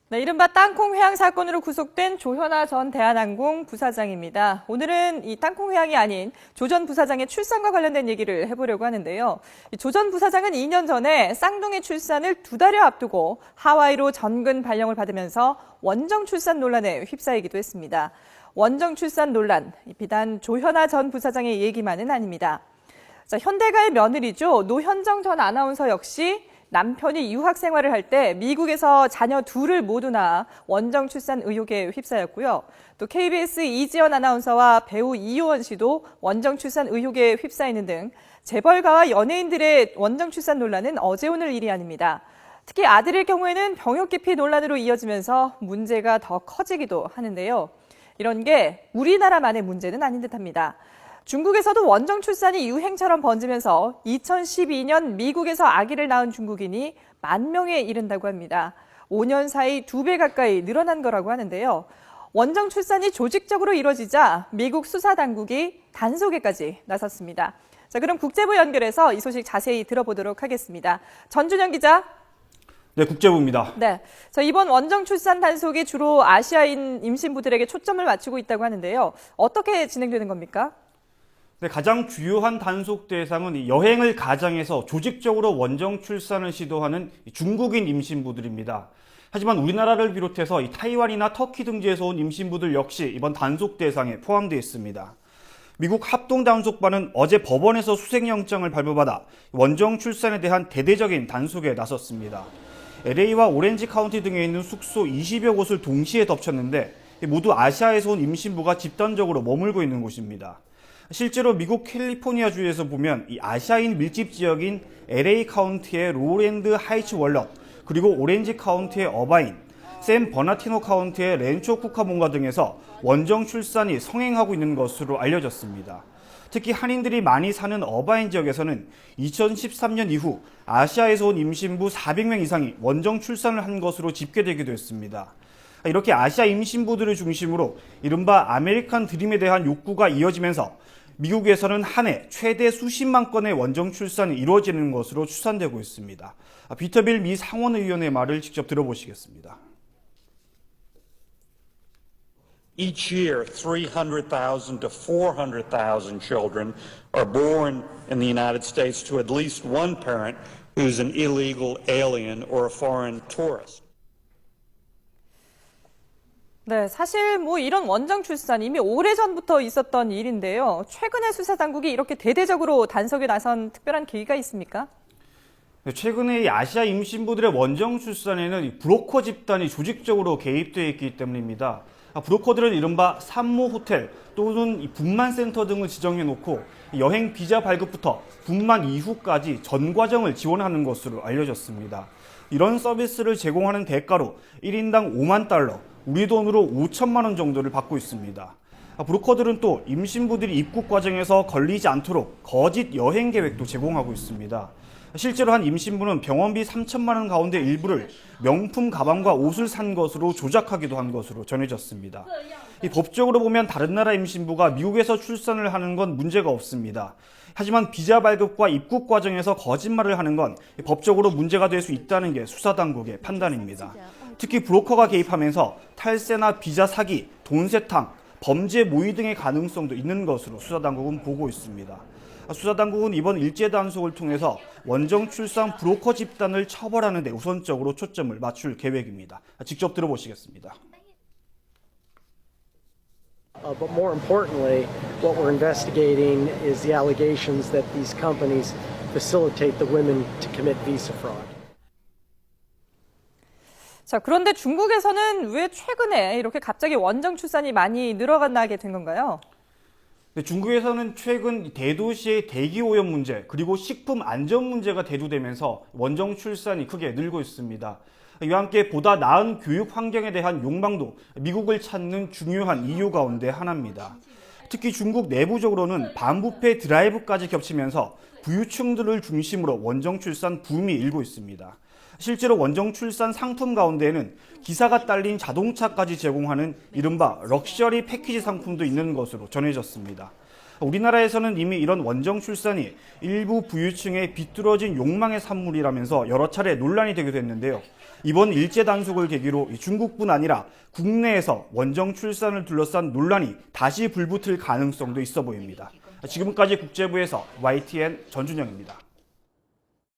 네, 이른바 땅콩 회항 사건으로 구속된 조현아 전 대한항공 부사장입니다. 오늘은 이 땅콩 회항이 아닌 조 전 부사장의 출산과 관련된 얘기를 해보려고 하는데요. 조 전 부사장은 2년 전에 쌍둥이 출산을 2달여 앞두고 하와이로 전근 발령을 받으면서 원정 출산 논란에 휩싸이기도 했습니다. 원정 출산 논란, 비단 조현아 전 부사장의 얘기만은 아닙니다. 자, 현대가의 며느리죠. 노현정 전 아나운서 역시 남편이 유학 생활을 할 때 미국에서 자녀 둘을 모두 낳아 원정 출산 의혹에 휩싸였고요. 또 KBS 이지연 아나운서와 배우 이효원 씨도 원정 출산 의혹에 휩싸이는 등 재벌가와 연예인들의 원정 출산 논란은 어제 오늘 일이 아닙니다. 특히 아들일 경우에는 병역 기피 논란으로 이어지면서 문제가 더 커지기도 하는데요. 이런 게 우리나라만의 문제는 아닌 듯합니다. 중국에서도 원정 출산이 유행처럼 번지면서 2012년 미국에서 아기를 낳은 중국인이 10,000명에 이른다고 합니다. 5년 사이 2배 가까이 늘어난 거라고 하는데요. 원정 출산이 조직적으로 이뤄지자 미국 수사당국이 단속에까지 나섰습니다. 자, 그럼 국제부 연결해서 이 소식 자세히 들어보도록 하겠습니다. 전준영 기자. 네, 국제부입니다. 네, 자, 이번 원정 출산 단속이 주로 아시아인 임신부들에게 초점을 맞추고 있다고 하는데요. 어떻게 진행되는 겁니까? 네, 가장 주요한 단속 대상은 여행을 가장해서 조직적으로 원정 출산을 시도하는 중국인 임신부들입니다. 하지만 우리나라를 비롯해서 타이완이나 터키 등지에서 온 임신부들 역시 이번 단속 대상에 포함되어 있습니다. 미국 합동단속반은 어제 법원에서 수색영장을 발부받아 원정 출산에 대한 대대적인 단속에 나섰습니다. LA와 오렌지 카운티 등에 있는 숙소 20여 곳을 동시에 덮쳤는데 모두 아시아에서 온 임신부가 집단적으로 머물고 있는 곳입니다. 실제로 미국 캘리포니아주에서 보면 이 아시아인 밀집 지역인 LA 카운티의 로랜드 하이츠 월럿, 그리고 오렌지 카운티의 어바인, 샌 버나티노 카운티의 렌초 쿠카몽가 등에서 원정 출산이 성행하고 있는 것으로 알려졌습니다. 특히 한인들이 많이 사는 어바인 지역에서는 2013년 이후 아시아에서 온 임신부 400명 이상이 원정 출산을 한 것으로 집계되기도 했습니다. 이렇게 아시아 임신부들을 중심으로 이른바 아메리칸 드림에 대한 욕구가 이어지면서 미국에서는 한 해 최대 수십만 건의 원정 출산이 이루어지는 것으로 추산되고 있습니다. 비터빌 미 상원의원의 말을 직접 들어보시겠습니다. Each year, 300,000 to 400,000 children are born in the United States to at least one parent who's an illegal alien or a foreign tourist. 네, 사실 이런 원정 출산 이미 오래전부터 있었던 일인데요. 최근에 수사당국이 이렇게 대대적으로 단속에 나선 특별한 계기가 있습니까? 최근에 이 아시아 임신부들의 원정 출산에는 브로커 집단이 조직적으로 개입되어 있기 때문입니다. 브로커들은 이른바 산모 호텔 또는 분만센터 등을 지정해놓고 여행 비자 발급부터 분만 이후까지 전 과정을 지원하는 것으로 알려졌습니다. 이런 서비스를 제공하는 대가로 1인당 5만 달러, 우리 돈으로 5천만 원 정도를 받고 있습니다. 브로커들은 또 임신부들이 입국 과정에서 걸리지 않도록 거짓 여행 계획도 제공하고 있습니다. 실제로 한 임신부는 병원비 3천만 원 가운데 일부를 명품 가방과 옷을 산 것으로 조작하기도 한 것으로 전해졌습니다. 법적으로 보면 다른 나라 임신부가 미국에서 출산을 하는 건 문제가 없습니다. 하지만 비자 발급과 입국 과정에서 거짓말을 하는 건 법적으로 문제가 될 수 있다는 게 수사당국의 판단입니다. 특히 브로커가 개입하면서 탈세나 비자 사기, 돈 세탁, 범죄 모의 등의 가능성도 있는 것으로 수사당국은 보고 있습니다. 수사당국은 이번 일제 단속을 통해서 원정 출산 브로커 집단을 처벌하는 데 우선적으로 초점을 맞출 계획입니다. 직접 들어보시겠습니다. But more importantly, what we're investigating is the allegations that these companies facilitate the women to commit visa fraud. 자, 그런데 중국에서는 왜 최근에 이렇게 갑자기 원정 출산이 많이 늘어나게 된 건가요? 중국에서는 최근 대도시의 대기 오염 문제 그리고 식품 안전 문제가 대두되면서 원정 출산이 크게 늘고 있습니다. 이와 함께 보다 나은 교육 환경에 대한 욕망도 미국을 찾는 중요한 이유 가운데 하나입니다. 특히 중국 내부적으로는 반부패 드라이브까지 겹치면서 부유층들을 중심으로 원정 출산 붐이 일고 있습니다. 실제로 원정 출산 상품 가운데에는 기사가 딸린 자동차까지 제공하는 이른바 럭셔리 패키지 상품도 있는 것으로 전해졌습니다. 우리나라에서는 이미 이런 원정 출산이 일부 부유층의 비뚤어진 욕망의 산물이라면서 여러 차례 논란이 되기도 했는데요. 이번 일제 단속을 계기로 중국뿐 아니라 국내에서 원정 출산을 둘러싼 논란이 다시 불붙을 가능성도 있어 보입니다. 지금까지 국제부에서 YTN 전준영입니다.